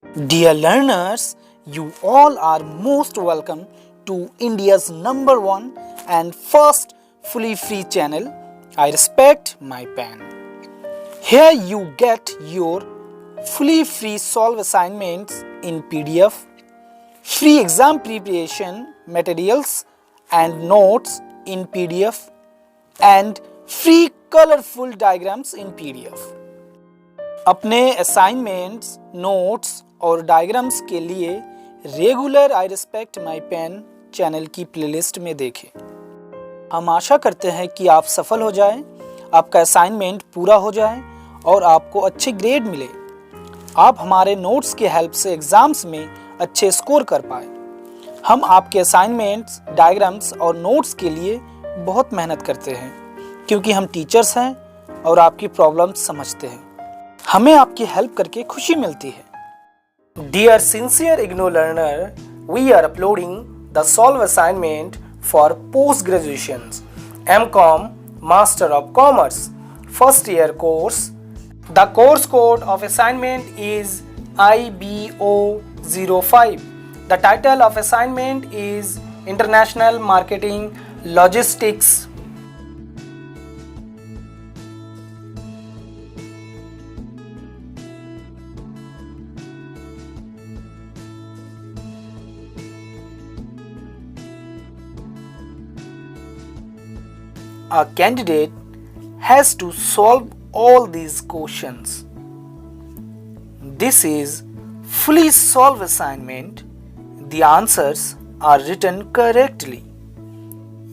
Dear learners, you all are most welcome to India's number one and first fully free channel, I Respect My Pen. Here you get your fully free solve assignments in PDF, free exam preparation materials and notes in PDF, and free colorful diagrams in PDF. अपने assignments, notes और diagrams के लिए regular I respect my pen channel की playlist में देखें। हम आशा करते हैं कि आप सफल हो जाएं, आपका असाइनमेंट पूरा हो जाए और आपको अच्छे ग्रेड मिले। आप हमारे नोट्स की हेल्प से एग्ज़ाम्स में अच्छे स्कोर कर पाए। हम आपके असाइनमेंट्स, डायग्राम्स और नोट्स के लिए बहुत मेहनत करते हैं क्योंकि हम टीचर्स हैं और आपकी प्रॉब्लम्स समझते हैं। हमें आपकी हेल्प करके खुशी मिलती है। Dear sincere IGNOU learner, we are uploading the solve assignment for post graduations MCom Master of Commerce first year course. The course code of assignment is IBO05. The title of assignment is International Marketing Logistics. A candidate has to solve all these questions. This is fully solved assignment. The answers are written correctly.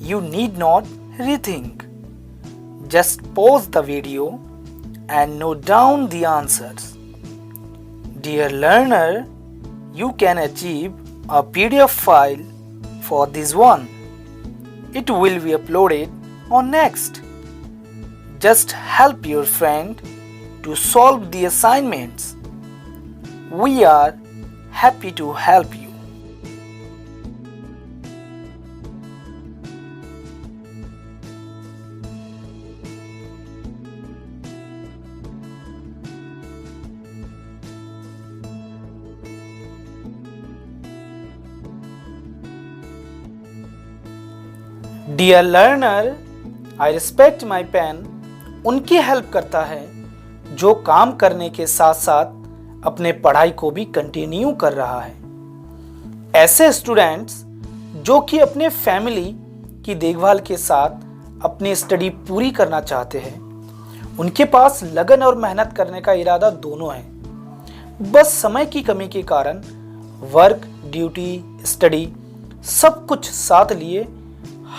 You need not rethink. Just pause the video and note down the answers. Dear learner, you can achieve a PDF file for this one. It will be uploaded on Next. Just help your friend to solve the assignments. We are happy to help you. Dear learner, I respect my pen उनकी help करता है जो काम करने के साथ साथ अपने पढ़ाई को भी कंटिन्यू कर रहा है। ऐसे स्टूडेंट्स जो कि अपने फैमिली की देखभाल के साथ अपनी स्टडी पूरी करना चाहते हैं, उनके पास लगन और मेहनत करने का इरादा दोनों है, बस समय की कमी के कारण वर्क, ड्यूटी, स्टडी सब कुछ साथ लिए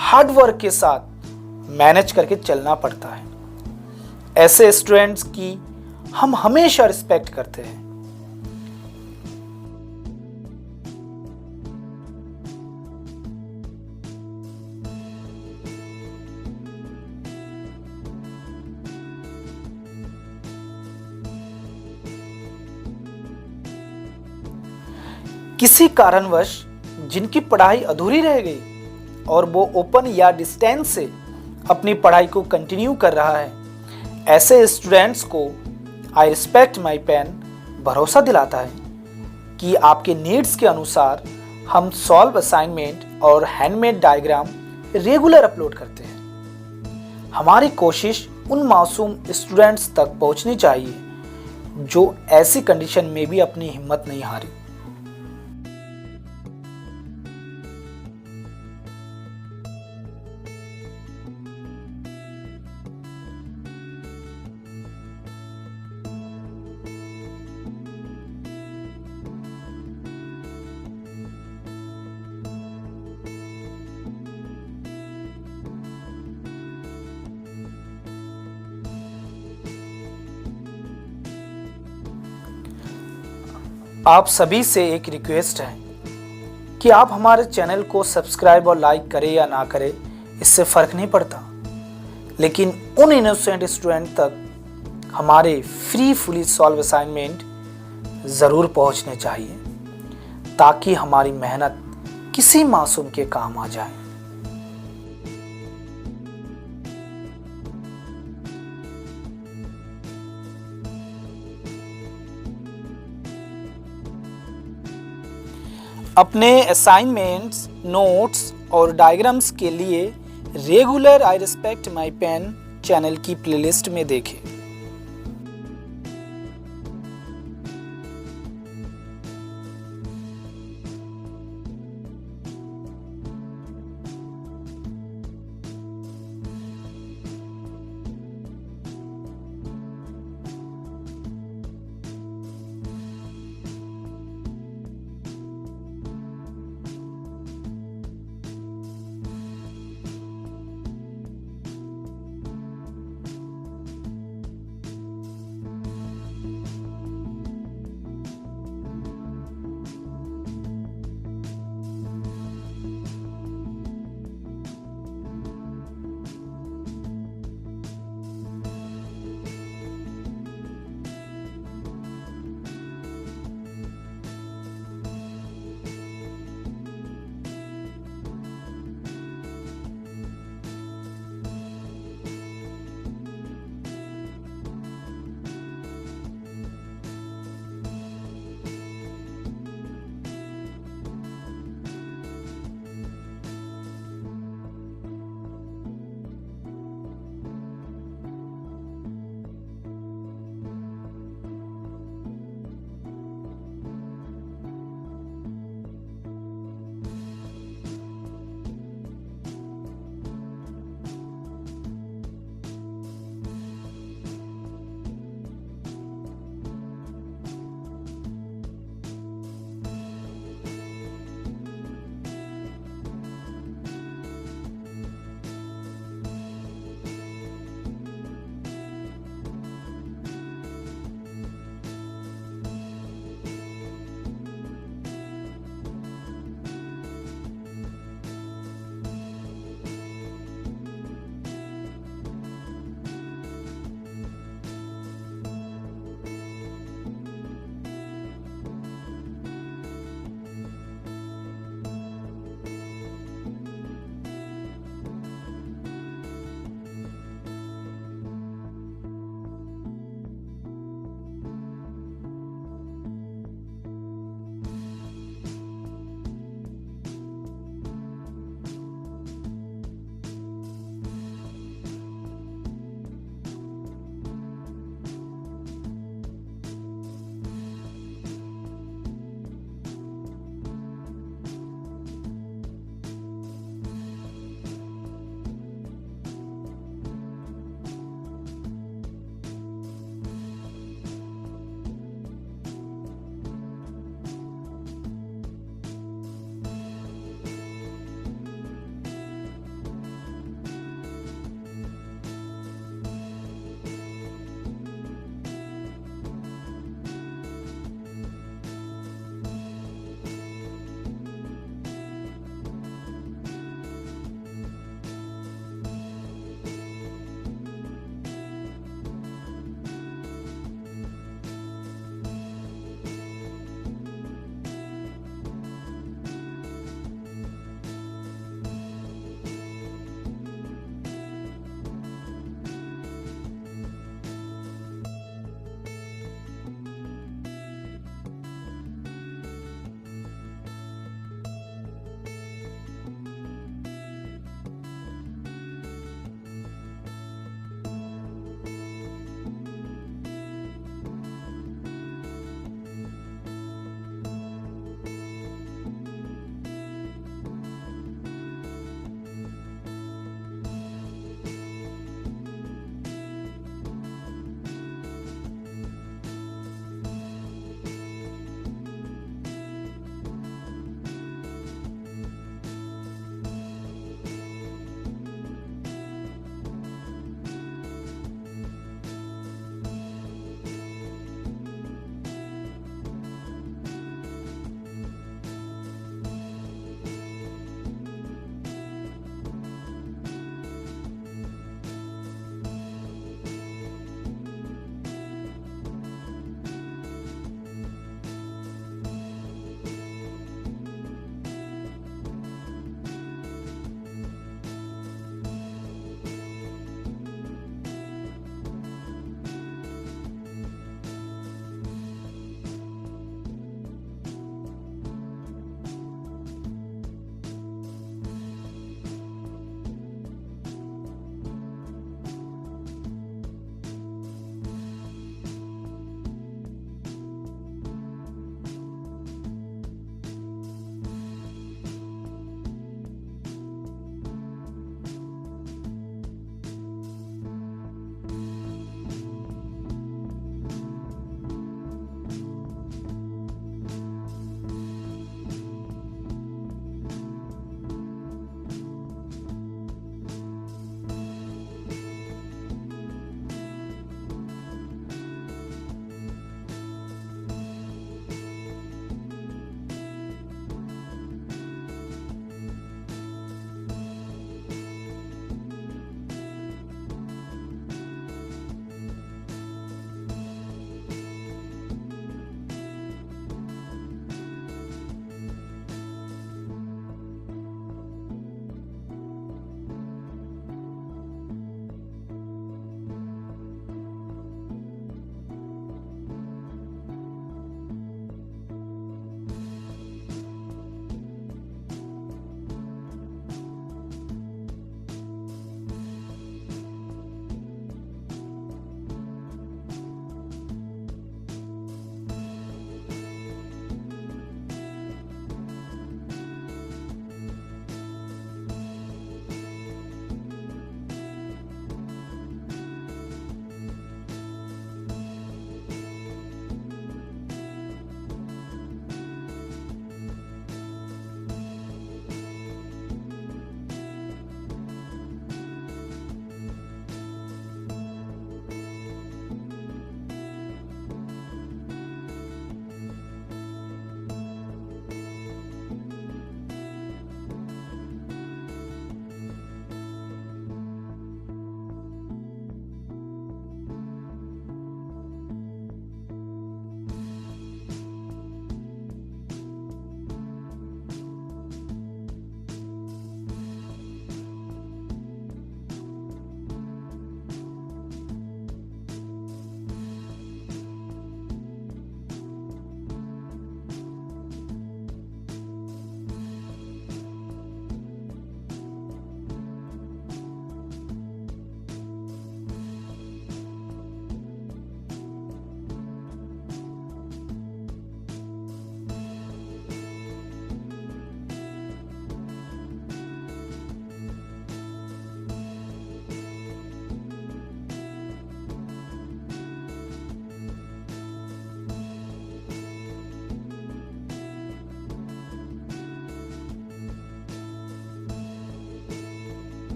हार्ड वर्क के साथ मैनेज करके चलना पड़ता है। ऐसे स्टूडेंट्स की हम हमेशा रिस्पेक्ट करते हैं। किसी कारणवश जिनकी पढ़ाई अधूरी रह गई और वो ओपन या डिस्टेंस से अपनी पढ़ाई को कंटिन्यू कर रहा है, ऐसे स्टूडेंट्स को आई रिस्पेक्ट माई पेन भरोसा दिलाता है कि आपके नीड्स के अनुसार हम सॉल्व असाइनमेंट और हैंडमेड डायग्राम रेगुलर अपलोड करते हैं। हमारी कोशिश उन मासूम स्टूडेंट्स तक पहुंचनी चाहिए जो ऐसी कंडीशन में भी अपनी हिम्मत नहीं हारी। आप सभी से एक रिक्वेस्ट है कि आप हमारे चैनल को सब्सक्राइब और लाइक करें या ना करें, इससे फ़र्क नहीं पड़ता, लेकिन उन इनोसेंट स्टूडेंट तक हमारे फ्री फुली सॉल्व असाइनमेंट ज़रूर पहुंचने चाहिए ताकि हमारी मेहनत किसी मासूम के काम आ जाए। अपने असाइनमेंट्स, नोट्स और डायग्राम्स के लिए regular I respect my pen channel की प्लेलिस्ट में देखें।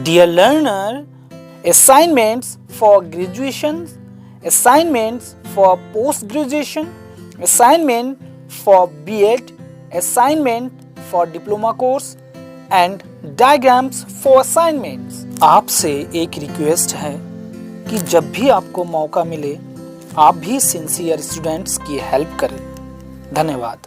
Dear learner, assignments for graduation, assignments for post-graduation, assignment for B.Ed, assignment for diploma course and diagrams for assignments. आपसे एक रिक्वेस्ट है कि जब भी आपको मौका मिले आप भी सिंसियर स्टूडेंट्स की हेल्प करें। धन्यवाद।